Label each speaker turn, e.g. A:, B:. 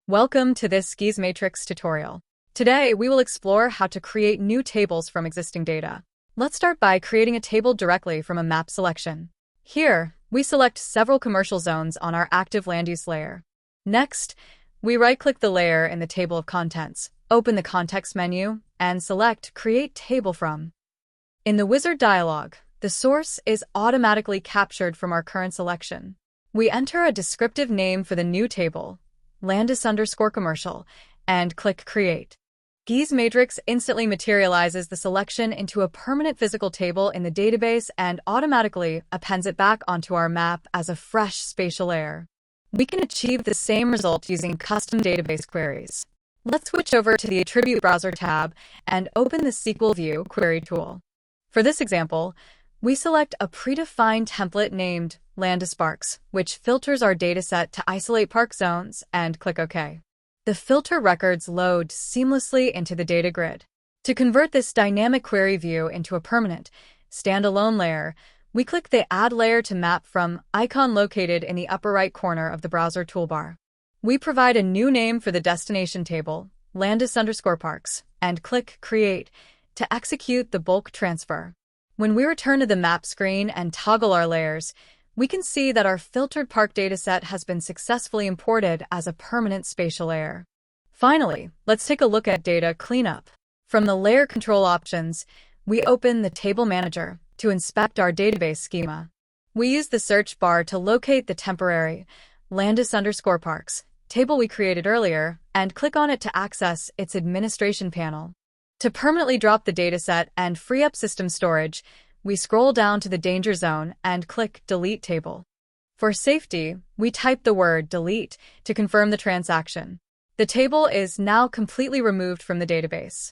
A: Welcome to this Gismatrix tutorial. Today, we will explore how to create new tables from existing data. Let's start by creating a table directly from a map selection. Here, we select several commercial zones on our active land use layer. Next, we right-click the layer in the table of contents, open the context menu, and select Create Table From. In the wizard dialog, the source is automatically captured from our current selection. We enter a descriptive name for the new table, Landis_commercial, and click Create. Gismatrix instantly materializes the selection into a permanent physical table in the database and automatically appends it back onto our map as a fresh spatial layer. We can achieve the same result using custom database queries. Let's switch over to the Attribute Browser tab and open the SQL View Query tool. For this example, we select a predefined template named Landis_Parks, which filters our dataset to isolate park zones, and click OK. The filter records load seamlessly into the data grid. To convert this dynamic query view into a permanent, standalone layer, we click the Add Layer to Map From icon located in the upper right corner of the browser toolbar. We provide a new name for the destination table, Landis_Parks, and click Create to execute the bulk transfer. When we return to the map screen and toggle our layers, we can see that our filtered park dataset has been successfully imported as a permanent spatial layer. Finally, let's take a look at data cleanup. From the layer control options, we open the Table Manager to inspect our database schema. We use the search bar to locate the temporary Landis_Parks table we created earlier and click on it to access its administration panel. To permanently drop the dataset and free up system storage, we scroll down to the danger zone and click Delete Table. For safety, we type the word delete to confirm the transaction. The table is now completely removed from the database.